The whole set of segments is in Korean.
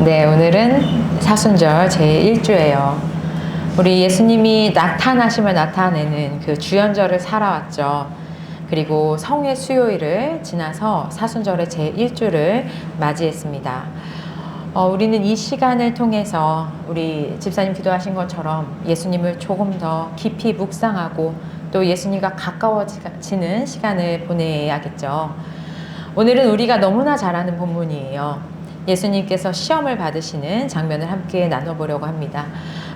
네, 오늘은 사순절 제1주예요. 우리 예수님이 나타나심을 나타내는 그 주연절을 살아왔죠. 그리고 성회 수요일을 지나서 사순절의 제1주를 맞이했습니다. 우리는 이 시간을 통해서 우리 집사님 기도하신 것처럼 예수님을 조금 더 깊이 묵상하고 또 예수님과 가까워지는 시간을 보내야겠죠. 오늘은 우리가 너무나 잘 아는 본문이에요. 예수님께서 시험을 받으시는 장면을 함께 나눠보려고 합니다.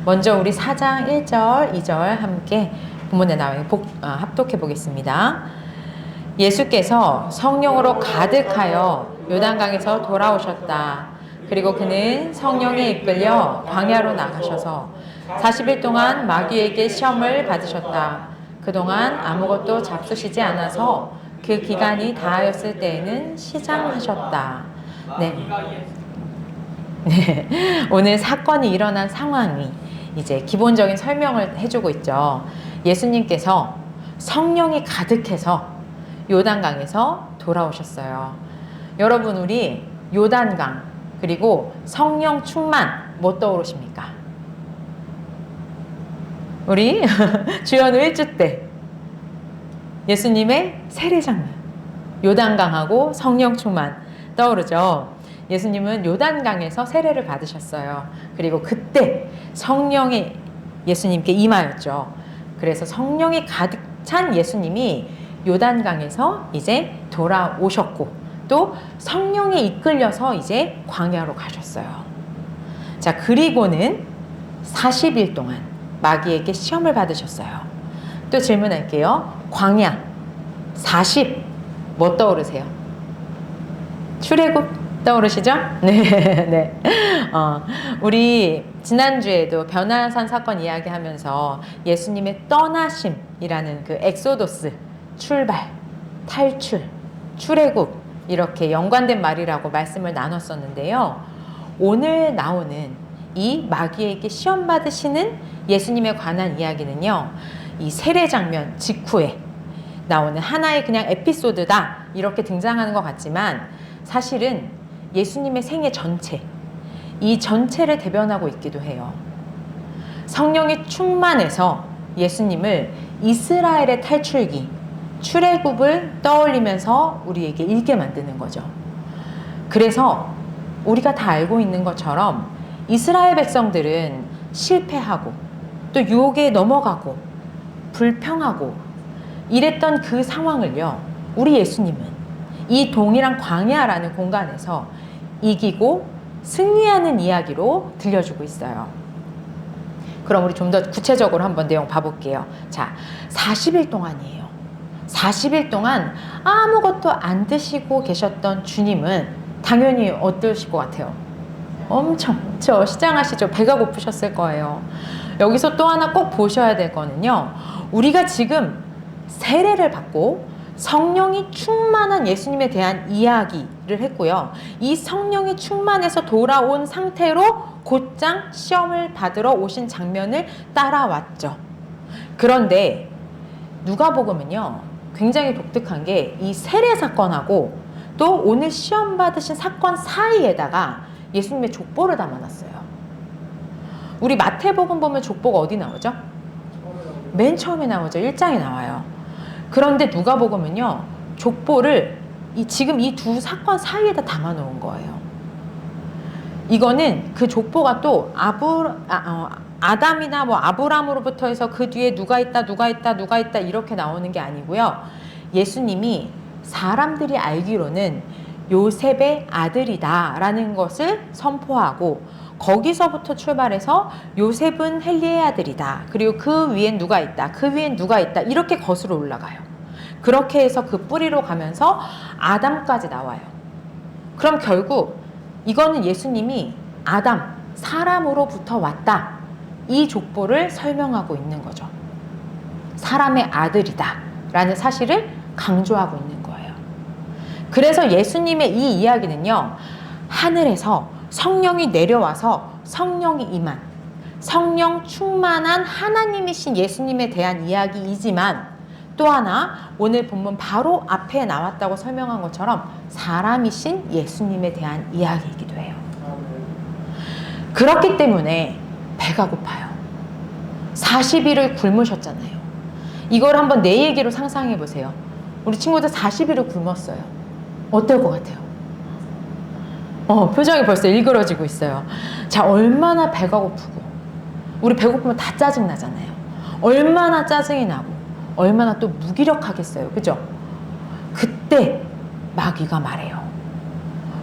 먼저 우리 4장 1절, 2절 함께 본문에 나와 합독해 보겠습니다. 예수께서 성령으로 가득하여 요단강에서 돌아오셨다. 그리고 그는 성령에 이끌려 광야로 나가셔서 40일 동안 마귀에게 시험을 받으셨다. 그동안 아무것도 잡수시지 않아서 그 기간이 다하였을 때에는 시장하셨다. 네. 오늘 사건이 일어난 상황이 이제 기본적인 설명을 해주고 있죠. 예수님께서 성령이 가득해서 요단강에서 돌아오셨어요. 여러분, 우리 요단강 그리고 성령 충만 뭐 떠오르십니까? 우리 주연 1주 때 예수님의 세례 장면, 요단강하고 성령 충만 떠오르죠. 예수님은 요단강에서 세례를 받으셨어요. 그리고 그때 성령이 예수님께 임하였죠. 그래서 성령이 가득 찬 예수님이 요단강에서 이제 돌아오셨고 또 성령에 이끌려서 이제 광야로 가셨어요. 자, 그리고는 40일 동안 마귀에게 시험을 받으셨어요. 또 질문할게요. 광야 40 뭐 떠오르세요? 출애굽 떠오르시죠? 네. 우리 지난주에도 변화산 사건 이야기하면서 예수님의 떠나심이라는 그 엑소도스, 출발, 탈출, 출애굽 이렇게 연관된 말이라고 말씀을 나눴었는데요. 오늘 나오는 이 마귀에게 시험 받으시는 예수님에 관한 이야기는요. 이 세례 장면 직후에 나오는 하나의 그냥 에피소드다 이렇게 등장하는 것 같지만 사실은 예수님의 생애 전체, 이 전체를 대변하고 있기도 해요. 성령이 충만해서 예수님을 이스라엘의 탈출기, 출애굽을 떠올리면서 우리에게 읽게 만드는 거죠. 그래서 우리가 다 알고 있는 것처럼 이스라엘 백성들은 실패하고 또 유혹에 넘어가고 불평하고 이랬던 그 상황을요, 우리 예수님은 이 동일한 광야라는 공간에서 이기고 승리하는 이야기로 들려주고 있어요. 그럼 우리 좀 더 구체적으로 한번 내용 봐볼게요. 자, 40일 동안이에요. 40일 동안 아무것도 안 드시고 계셨던 주님은 당연히 어떠실 것 같아요? 엄청 시장하시죠. 배가 고프셨을 거예요. 여기서 또 하나 꼭 보셔야 될 거는요. 우리가 지금 세례를 받고 성령이 충만한 예수님에 대한 이야기를 했고요. 이 성령이 충만해서 돌아온 상태로 곧장 시험을 받으러 오신 장면을 따라왔죠. 그런데 누가복음은요, 굉장히 독특한 게 이 세례 사건하고 또 오늘 시험 받으신 사건 사이에다가 예수님의 족보를 담아놨어요. 우리 마태복음 보면 족보가 어디 나오죠? 맨 처음에 나오죠. 1장에 나와요. 그런데 누가복음은요, 족보를 지금 이 두 사건 사이에다 담아놓은 거예요. 이거는 그 족보가 또 아담이나 뭐 아브람으로부터 해서 그 뒤에 누가 있다 이렇게 나오는 게 아니고요. 예수님이 사람들이 알기로는 요셉의 아들이다라는 것을 선포하고 거기서부터 출발해서 요셉은 헬리의 아들이다. 그리고 그 위엔 누가 있다. 그 위엔 누가 있다. 이렇게 거슬러 올라가요. 그렇게 해서 그 뿌리로 가면서 아담까지 나와요. 그럼 결국 이거는 예수님이 아담, 사람으로부터 왔다. 이 족보를 설명하고 있는 거죠. 사람의 아들이다. 라는 사실을 강조하고 있는 거예요. 그래서 예수님의 이 이야기는요. 하늘에서 성령이 내려와서 성령이 임한 성령 충만한 하나님이신 예수님에 대한 이야기이지만 또 하나 오늘 본문 바로 앞에 나왔다고 설명한 것처럼 사람이신 예수님에 대한 이야기이기도 해요. 그렇기 때문에 배가 고파요. 40일을 굶으셨잖아요. 이걸 한번 내 얘기로 상상해 보세요. 우리 친구들 40일을 굶었어요. 어떨 것 같아요? 표정이 벌써 일그러지고 있어요. 자, 얼마나 배가 고프고, 우리 배고프면 다 짜증 나잖아요. 얼마나 짜증이 나고, 얼마나 또 무기력하겠어요. 그죠? 그때 마귀가 말해요.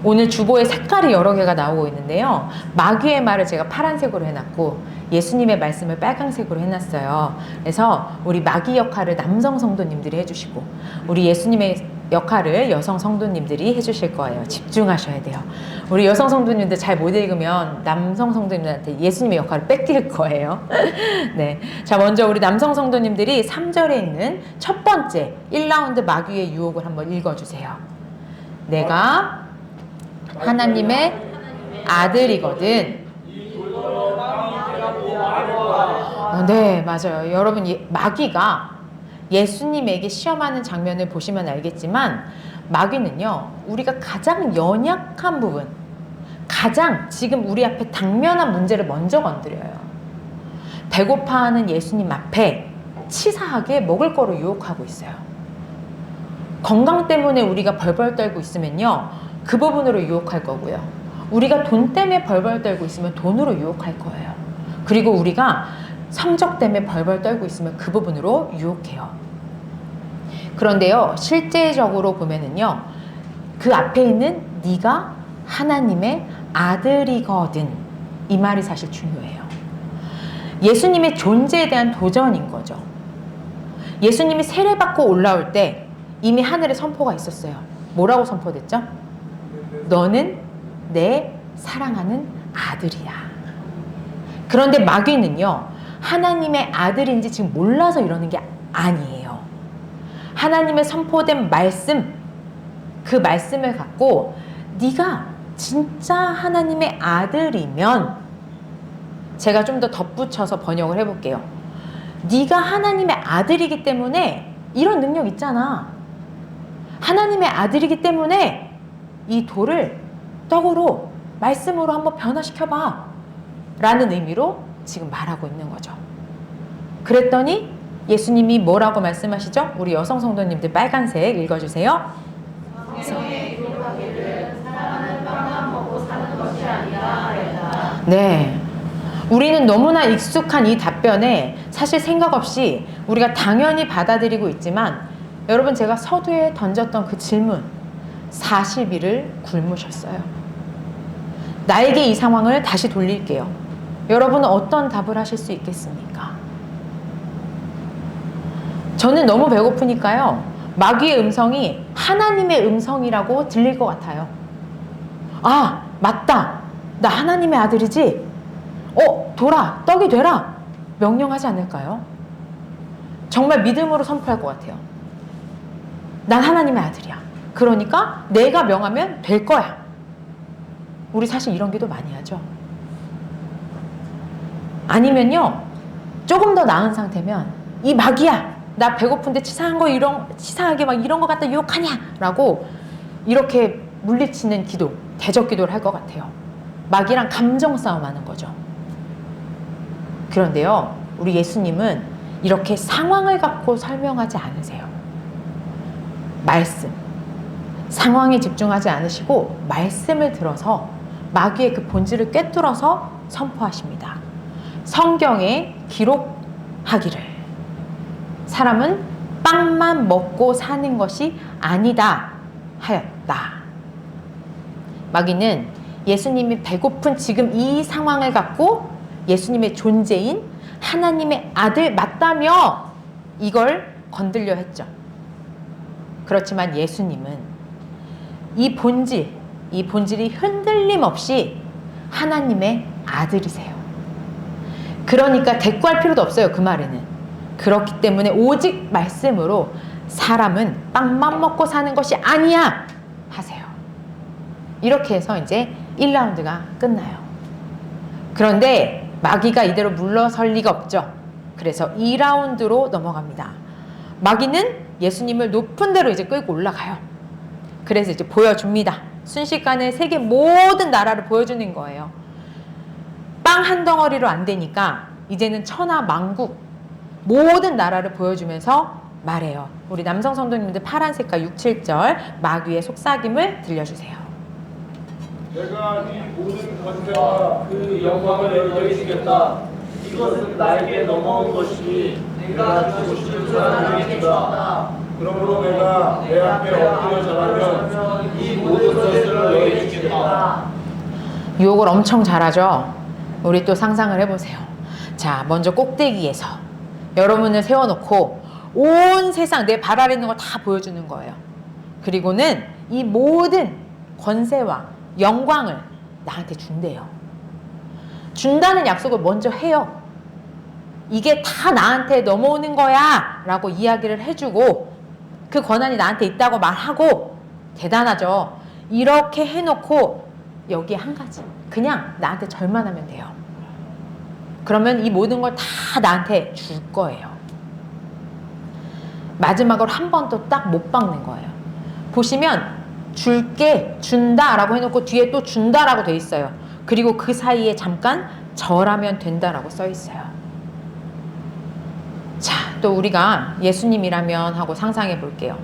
오늘 주보에 색깔이 여러 개가 나오고 있는데요. 마귀의 말을 제가 파란색으로 해놨고 예수님의 말씀을 빨강색으로 해놨어요. 그래서 우리 마귀 역할을 남성 성도님들이 해주시고 우리 예수님의 역할을 여성 성도님들이 해주실 거예요. 집중하셔야 돼요. 우리 여성 성도님들 잘 못 읽으면 남성 성도님들한테 예수님의 역할을 뺏길 거예요. 네. 자, 먼저 우리 남성 성도님들이 3절에 있는 첫 번째 1라운드 마귀의 유혹을 한번 읽어주세요. 내가 하나님의 아들이거든. 네, 맞아요. 여러분, 마귀가 예수님에게 시험하는 장면을 보시면 알겠지만 마귀는요, 우리가 가장 연약한 부분, 가장 지금 우리 앞에 당면한 문제를 먼저 건드려요. 배고파하는 예수님 앞에 치사하게 먹을 거로 유혹하고 있어요. 건강 때문에 우리가 벌벌 떨고 있으면요, 그 부분으로 유혹할 거고요. 우리가 돈 때문에 벌벌 떨고 있으면 돈으로 유혹할 거예요. 그리고 우리가 성적 때문에 벌벌 떨고 있으면 그 부분으로 유혹해요. 그런데요, 실제적으로 보면은요, 그 앞에 있는 네가 하나님의 아들이거든, 이 말이 사실 중요해요. 예수님의 존재에 대한 도전인 거죠. 예수님이 세례받고 올라올 때 이미 하늘에 선포가 있었어요. 뭐라고 선포됐죠? 너는 내 사랑하는 아들이야. 그런데 마귀는요, 하나님의 아들인지 지금 몰라서 이러는 게 아니에요. 하나님의 선포된 말씀, 그 말씀을 갖고 네가 진짜 하나님의 아들이면, 제가 좀 더 덧붙여서 번역을 해볼게요. 네가 하나님의 아들이기 때문에 이런 능력 있잖아. 하나님의 아들이기 때문에 이 돌을 떡으로, 말씀으로 한번 변화시켜봐 라는 의미로 지금 말하고 있는 거죠. 그랬더니 예수님이 뭐라고 말씀하시죠? 우리 여성 성도님들 빨간색 읽어주세요. 성령의 유혹하기를 사랑하는 빵만 먹고 사는 것이 아니라. 네, 우리는 너무나 익숙한 이 답변에 사실 생각 없이 우리가 당연히 받아들이고 있지만, 여러분, 제가 서두에 던졌던 그 질문, 40일을 굶으셨어요. 나에게 이 상황을 다시 돌릴게요. 여러분은 어떤 답을 하실 수 있겠습니까? 저는 너무 배고프니까요, 마귀의 음성이 하나님의 음성이라고 들릴 것 같아요. 아, 맞다. 나 하나님의 아들이지? 돌아, 떡이 되라. 명령하지 않을까요? 정말 믿음으로 선포할 것 같아요. 난 하나님의 아들이야. 그러니까 내가 명하면 될 거야. 우리 사실 이런 기도 많이 하죠. 아니면요, 조금 더 나은 상태면 이 마귀야, 나 배고픈데 치사하게 막 이런 거 갖다 유혹하냐 라고 이렇게 물리치는 기도, 대적 기도를 할 것 같아요. 마귀랑 감정 싸움 하는 거죠. 그런데요, 우리 예수님은 이렇게 상황을 갖고 설명하지 않으세요. 말씀, 상황에 집중하지 않으시고 말씀을 들어서 마귀의 그 본질을 꿰뚫어서 선포하십니다. 성경에 기록하기를 사람은 빵만 먹고 사는 것이 아니다 하였다. 마귀는 예수님이 배고픈 지금 이 상황을 갖고 예수님의 존재인 하나님의 아들 맞다며 이걸 건들려 했죠. 그렇지만 예수님은 이 본질이 흔들림 없이 하나님의 아들이세요. 그러니까 대꾸할 필요도 없어요, 그 말에는. 그렇기 때문에 오직 말씀으로 사람은 빵만 먹고 사는 것이 아니야 하세요. 이렇게 해서 이제 1라운드가 끝나요. 그런데 마귀가 이대로 물러설 리가 없죠. 그래서 2라운드로 넘어갑니다. 마귀는 예수님을 높은 데로 이제 끌고 올라가요. 그래서 이제 보여줍니다. 순식간에 세계 모든 나라를 보여주는 거예요. 땅 한 덩어리로 안 되니까 이제는 천하 만국 모든 나라를 보여주면서 말해요. 우리 남성 성도님들 파란 색깔 6, 7절 마귀의 속삭임을 들려주세요. 내가 이 모든 권세와 그 영광을 너에게 주겠다. 이것은 나에게 넘어온 것이 내가 주고 싶은 사람에게 주다. 그러므로 내가 내 앞에 엎드려 절하면 이 모든 것을 너에게 주겠다. 유혹을 엄청 잘하죠. 우리 또 상상을 해보세요. 자, 먼저 꼭대기에서 여러분을 세워놓고 온 세상 내 발 아래 있는 거 다 보여주는 거예요. 그리고는 이 모든 권세와 영광을 나한테 준대요. 준다는 약속을 먼저 해요. 이게 다 나한테 넘어오는 거야 라고 이야기를 해주고 그 권한이 나한테 있다고 말하고, 대단하죠. 이렇게 해놓고 여기에 한 가지, 그냥 나한테 절만 하면 돼요. 그러면 이 모든 걸 다 나한테 줄 거예요. 마지막으로 한 번 또 딱 못 박는 거예요. 보시면 줄게, 준다 라고 해놓고 뒤에 또 준다라고 돼 있어요. 그리고 그 사이에 잠깐 절하면 된다라고 써 있어요. 자, 또 우리가 예수님이라면 하고 상상해 볼게요.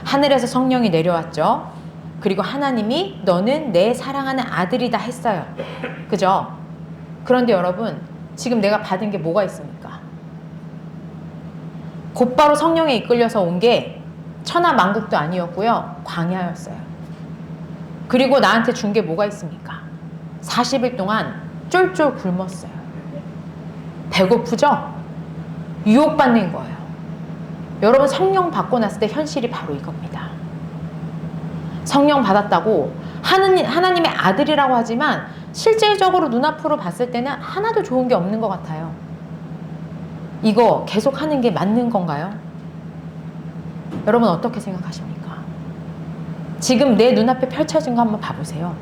하늘에서 성령이 내려왔죠. 그리고 하나님이 너는 내 사랑하는 아들이다 했어요. 그죠? 그런데 여러분, 지금 내가 받은 게 뭐가 있습니까? 곧바로 성령에 이끌려서 온 게 천하 만국도 아니었고요. 광야였어요. 그리고 나한테 준 게 뭐가 있습니까? 40일 동안 쫄쫄 굶었어요. 배고프죠? 유혹받는 거예요. 여러분, 성령 받고 났을 때 현실이 바로 이겁니다. 성령 받았다고 하나님의 아들이라고 하지만 실질적으로 눈앞으로 봤을 때는 하나도 좋은 게 없는 것 같아요. 이거 계속 하는 게 맞는 건가요? 여러분 어떻게 생각하십니까? 지금 내 눈앞에 펼쳐진 거 한번 봐보세요.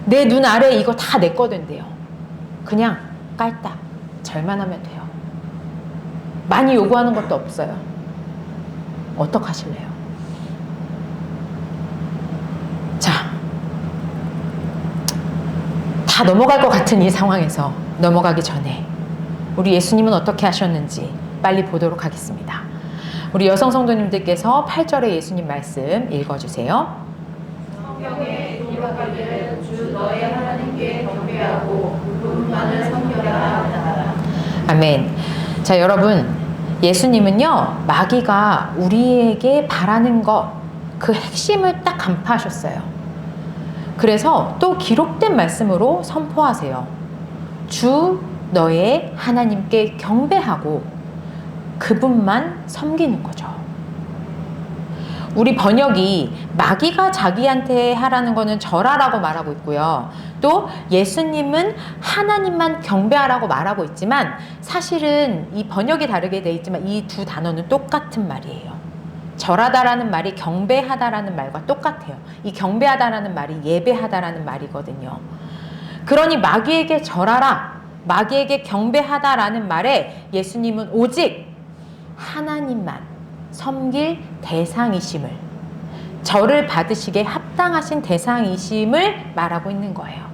내 눈 아래에 이거 다 내 거된대요. 그냥 깔딱 절만 하면 돼요. 많이 요구하는 것도 없어요. 어떡하실래요? 자, 다 넘어갈 것 같은 이 상황에서 넘어가기 전에 우리 예수님은 어떻게 하셨는지 빨리 보도록 하겠습니다. 우리 여성 성도님들께서 8절의 예수님 말씀 읽어주세요. 성경에 기록하기를 주 너의 하나님께 경배하고 그분만을 섬겨라 하다. 아멘. 자, 여러분, 예수님은요 마귀가 우리에게 바라는 것, 그 핵심을 딱 간파하셨어요. 그래서 또 기록된 말씀으로 선포하세요. 주 너의 하나님께 경배하고 그분만 섬기는 거죠. 우리 번역이 마귀가 자기한테 하라는 거는 절하라고 말하고 있고요. 또 예수님은 하나님만 경배하라고 말하고 있지만 사실은 이 번역이 다르게 돼 있지만 이 두 단어는 똑같은 말이에요. 절하다라는 말이 경배하다라는 말과 똑같아요. 이 경배하다라는 말이 예배하다라는 말이거든요. 그러니 마귀에게 절하라, 마귀에게 경배하다라는 말에 예수님은 오직 하나님만 섬길 대상이심을, 절을 받으시기에 합당하신 대상이심을 말하고 있는 거예요.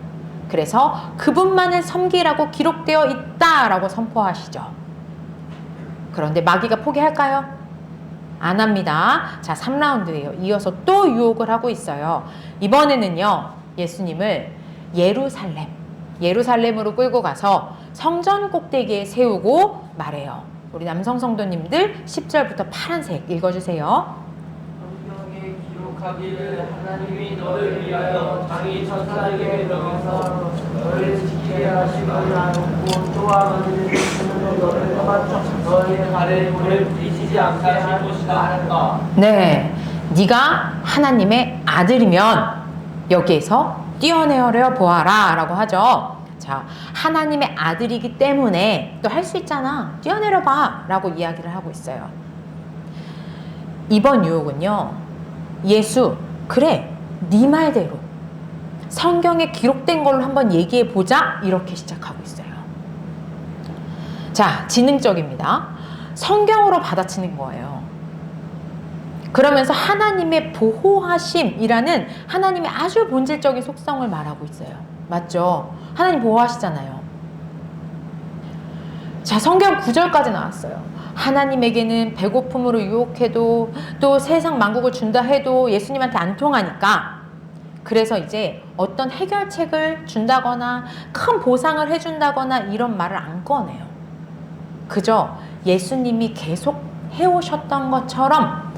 그래서 그분만을 섬기라고 기록되어 있다라고 선포하시죠. 그런데 마귀가 포기할까요? 안 합니다. 자, 3라운드예요. 이어서 또 유혹을 하고 있어요. 이번에는요, 예수님을 예루살렘으로 끌고 가서 성전 꼭대기에 세우고 말해요. 우리 남성 성도님들 10절부터 파란색 읽어주세요. 성경에 기록하기를 하나님이 너를 위하여 자기 천사에게 명해서 너를 지키게 하시거늘 알고 또한 너희를 지키는 너를 떠받쳐 너희의 발에 돌을 부딪히지 않게 할 것이다 하였다. 네, 네가 하나님의 아들이면 여기에서 뛰어내려 보아라 라고 하죠. 자, 하나님의 아들이기 때문에 또 할 수 있잖아, 뛰어내려 봐 라고 이야기를 하고 있어요. 이번 유혹은요, 예수, 그래 네 말대로 성경에 기록된 걸로 한번 얘기해 보자, 이렇게 시작하고 있어요. 자, 지능적입니다. 성경으로 받아치는 거예요. 그러면서 하나님의 보호하심이라는 하나님의 아주 본질적인 속성을 말하고 있어요. 맞죠? 하나님 보호하시잖아요. 자, 성경 9절까지 나왔어요. 하나님에게는 배고픔으로 유혹해도 또 세상 만국을 준다 해도 예수님한테 안 통하니까, 그래서 이제 어떤 해결책을 준다거나 큰 보상을 해준다거나 이런 말을 안 꺼내요. 그저 예수님이 계속 해오셨던 것처럼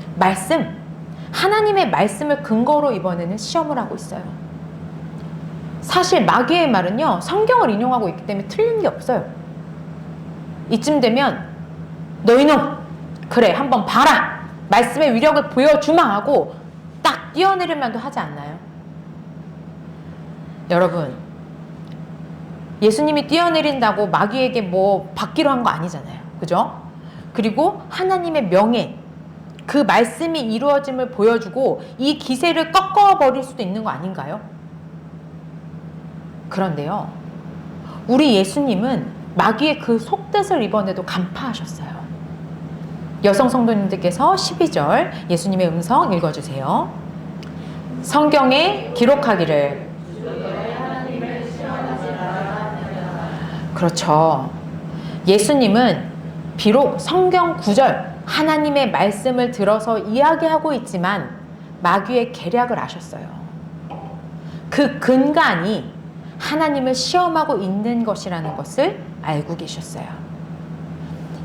하나님의 말씀을 근거로 이번에는 시험을 하고 있어요. 사실 마귀의 말은요, 성경을 인용하고 있기 때문에 틀린 게 없어요. 이쯤 되면 너희놈, 그래 한번 봐라, 말씀의 위력을 보여주마 하고 딱 뛰어내릴 만도 하지 않나요? 여러분, 예수님이 뛰어내린다고 마귀에게 뭐 받기로 한 거 아니잖아요. 그죠? 그리고 하나님의 명예, 그 말씀이 이루어짐을 보여주고 이 기세를 꺾어버릴 수도 있는 거 아닌가요? 그런데요, 우리 예수님은 마귀의 그 속뜻을 이번에도 간파하셨어요. 여성 성도님들께서 12절 예수님의 음성 읽어주세요. 성경에 기록하기를. 그렇죠. 예수님은 비록 성경 9절 하나님의 말씀을 들어서 이야기하고 있지만 마귀의 계략을 아셨어요. 그 근간이 하나님을 시험하고 있는 것이라는 것을 알고 계셨어요.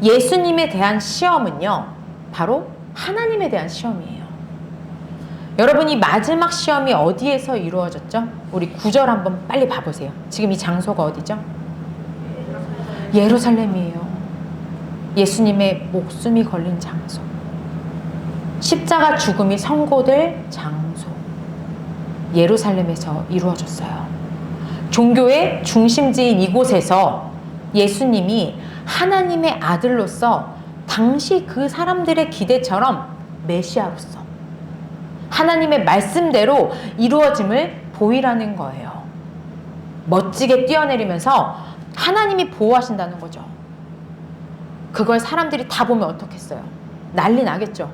예수님에 대한 시험은요, 바로 하나님에 대한 시험이에요. 여러분, 이 마지막 시험이 어디에서 이루어졌죠? 우리 9절 한번 빨리 봐보세요. 지금 이 장소가 어디죠? 예루살렘이에요. 예수님의 목숨이 걸린 장소, 십자가 죽음이 선고될 장소, 예루살렘에서 이루어졌어요. 종교의 중심지인 이곳에서 예수님이 하나님의 아들로서 당시 그 사람들의 기대처럼 메시아로서 하나님의 말씀대로 이루어짐을 보이라는 거예요. 멋지게 뛰어내리면서 하나님이 보호하신다는 거죠. 그걸 사람들이 다 보면 어떻겠어요? 난리 나겠죠.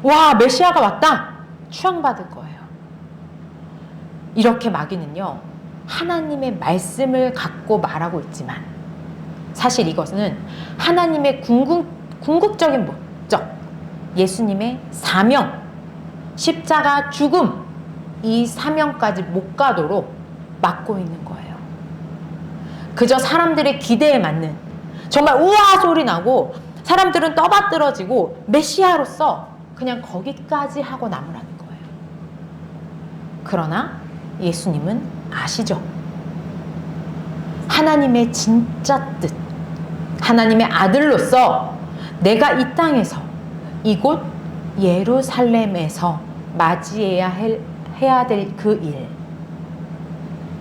와, 메시아가 왔다! 추앙받을 거예요. 이렇게 마귀는요, 하나님의 말씀을 갖고 말하고 있지만 사실 이것은 하나님의 궁극적인 목적, 예수님의 사명, 십자가 죽음, 이 사명까지 못 가도록 막고 있는 거예요. 그저 사람들의 기대에 맞는, 정말 우와 소리 나고 사람들은 떠받들어지고 메시아로서 그냥 거기까지 하고 남으라는 거예요. 그러나 예수님은 아시죠? 하나님의 진짜 뜻, 하나님의 아들로서 내가 이 땅에서, 이곳 예루살렘에서 맞이해야 해야 될 그 일.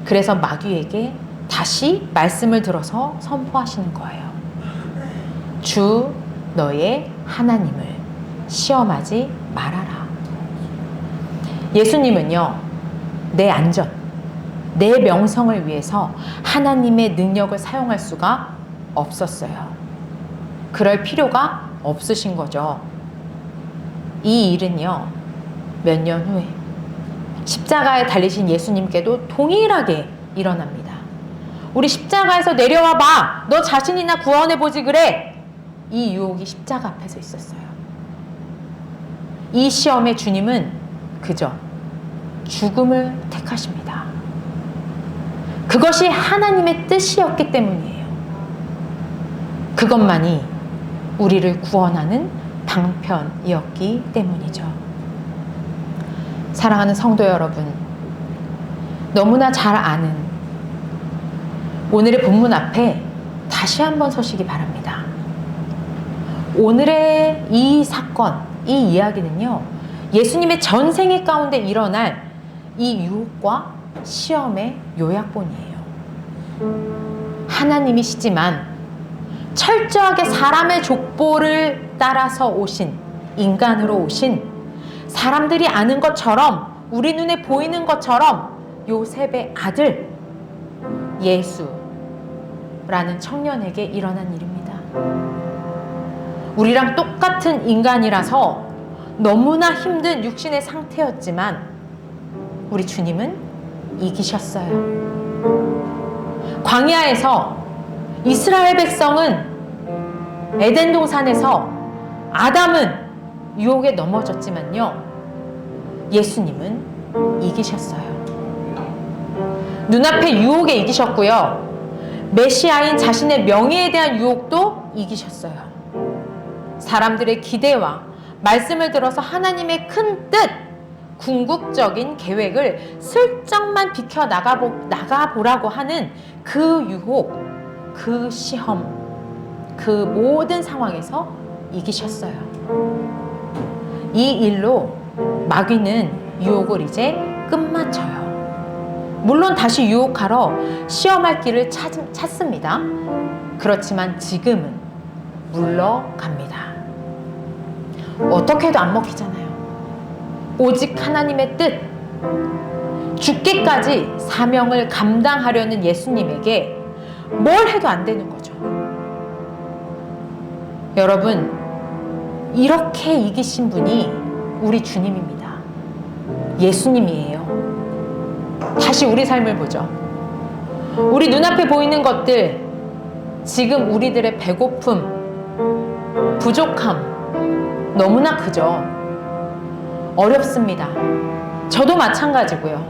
그래서 마귀에게 다시 말씀을 들어서 선포하시는 거예요. 주 너의 하나님을 시험하지 말아라. 예수님은요, 내 안전, 내 명성을 위해서 하나님의 능력을 사용할 수가 없었어요. 그럴 필요가 없으신 거죠. 이 일은요, 몇 년 후에 십자가에 달리신 예수님께도 동일하게 일어납니다. 우리 십자가에서 내려와 봐! 너 자신이나 구원해보지 그래! 이 유혹이 십자가 앞에서 있었어요. 이 시험의 주님은 그저 죽음을 택하십니다. 그것이 하나님의 뜻이었기 때문이에요. 그것만이 우리를 구원하는 방편이었기 때문이죠. 사랑하는 성도 여러분, 너무나 잘 아는 오늘의 본문 앞에 다시 한번 서시기 바랍니다. 오늘의 이 사건, 이 이야기는요, 예수님의 전생애 가운데 일어날 이 유혹과 시험의 요약본이에요. 하나님이시지만 철저하게 사람의 족보를 따라서 오신, 인간으로 오신, 사람들이 아는 것처럼, 우리 눈에 보이는 것처럼 요셉의 아들 예수라는 청년에게 일어난 일입니다. 우리랑 똑같은 인간이라서 너무나 힘든 육신의 상태였지만 우리 주님은 이기셨어요. 광야에서 이스라엘 백성은 에덴 동산에서 아담은 유혹에 넘어졌지만요, 예수님은 이기셨어요. 눈앞의 유혹에 이기셨고요, 메시아인 자신의 명예에 대한 유혹도 이기셨어요. 사람들의 기대와 말씀을 들어서 하나님의 큰 뜻, 궁극적인 계획을 슬쩍만 비켜 나가보라고 하는 그 유혹, 그 시험, 그 모든 상황에서 이기셨어요. 이 일로 마귀는 유혹을 이제 끝마쳐요. 물론 다시 유혹하러 시험할 길을 찾습니다. 그렇지만 지금은 물러갑니다. 어떻게 해도 안 먹히잖아요. 오직 하나님의 뜻, 죽기까지 사명을 감당하려는 예수님에게 뭘 해도 안 되는 거죠. 여러분, 이렇게 이기신 분이 우리 주님입니다. 예수님이에요. 다시 우리 삶을 보죠. 우리 눈앞에 보이는 것들, 지금 우리들의 배고픔, 부족함 너무나 크죠. 어렵습니다. 저도 마찬가지고요.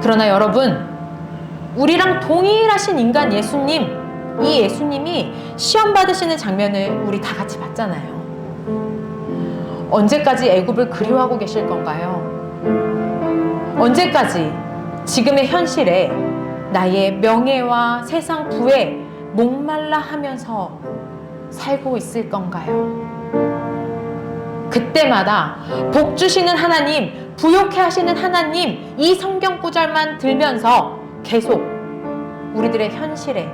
그러나 여러분, 우리랑 동일하신 인간 예수님, 이 예수님이 시험 받으시는 장면을 우리 다 같이 봤잖아요. 언제까지 애굽을 그리워하고 계실 건가요? 언제까지 지금의 현실에 나의 명예와 세상 부에 목말라 하면서 살고 있을 건가요? 그때마다 복 주시는 하나님, 부욕해 하시는 하나님, 이 성경 구절만 들면서 계속 우리들의 현실에,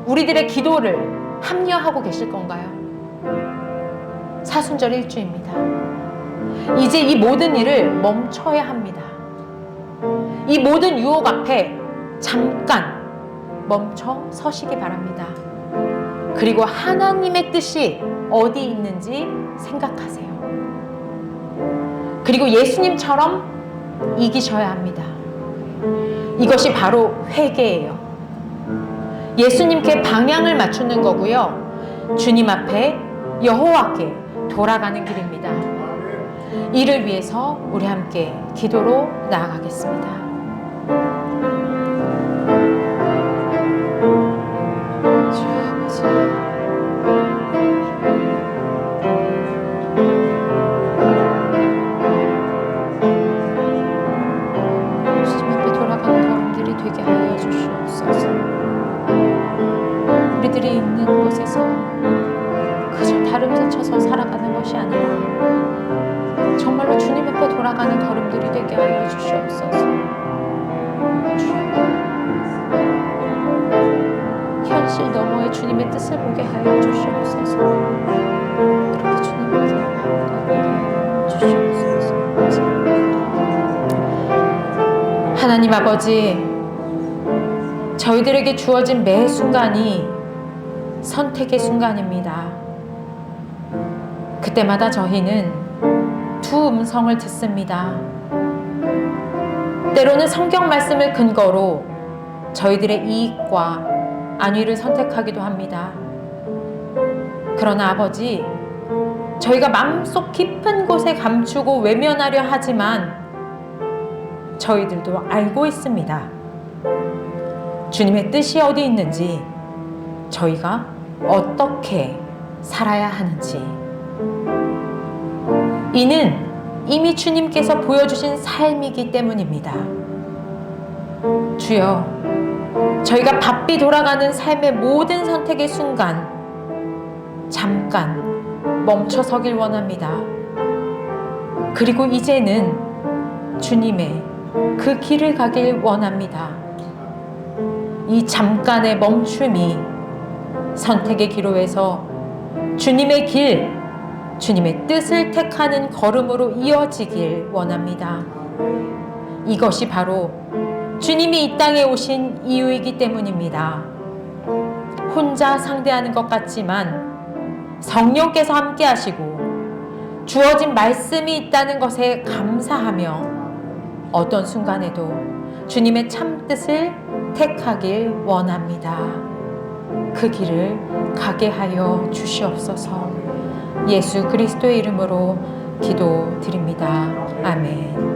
우리들의 기도를 합리화하고 계실 건가요? 사순절 일주입니다. 이제 이 모든 일을 멈춰야 합니다. 이 모든 유혹 앞에 잠깐 멈춰 서시기 바랍니다. 그리고 하나님의 뜻이 어디 있는지 생각하세요. 그리고 예수님처럼 이기셔야 합니다. 이것이 바로 회개예요. 예수님께 방향을 맞추는 거고요, 주님 앞에 여호와께 돌아가는 길입니다. 이를 위해서 우리 함께 기도로 나아가겠습니다. 주님 앞에 돌아가는 걸음들이 되게 하여 주시옵소서. 우리들이 있는 곳에서 그저 다름질 쳐서 살아가는 것이 아니라 정말로 주님 앞에 돌아가는 걸음들이 되게 하여 주시옵소서. 현실 너머의 주님의 뜻을 보게 하여 주시옵소서. 그렇게 주님의 뜻을 보게 하여 주시옵소서. 하나님 아버지, 저희들에게 주어진 매 순간이 선택의 순간입니다. 그때마다 저희는 두 음성을 듣습니다. 때로는 성경 말씀을 근거로 저희들의 이익과 안위를 선택하기도 합니다. 그러나 아버지, 저희가 마음속 깊은 곳에 감추고 외면하려 하지만 저희들도 알고 있습니다. 주님의 뜻이 어디 있는지, 저희가 어떻게 살아야 하는지. 이는 이미 주님께서 보여주신 삶이기 때문입니다. 주여, 저희가 바삐 돌아가는 삶의 모든 선택의 순간 잠깐 멈춰서길 원합니다. 그리고 이제는 주님의 그 길을 가길 원합니다. 이 잠깐의 멈춤이 선택의 기로에서 주님의 길, 주님의 뜻을 택하는 걸음으로 이어지길 원합니다. 이것이 바로 주님이 이 땅에 오신 이유이기 때문입니다. 혼자 상대하는 것 같지만 성령께서 함께 하시고 주어진 말씀이 있다는 것에 감사하며 어떤 순간에도 주님의 참 뜻을 택하길 원합니다. 그 길을 가게 하여 주시옵소서. 예수 그리스도의 이름으로 기도드립니다. 아멘.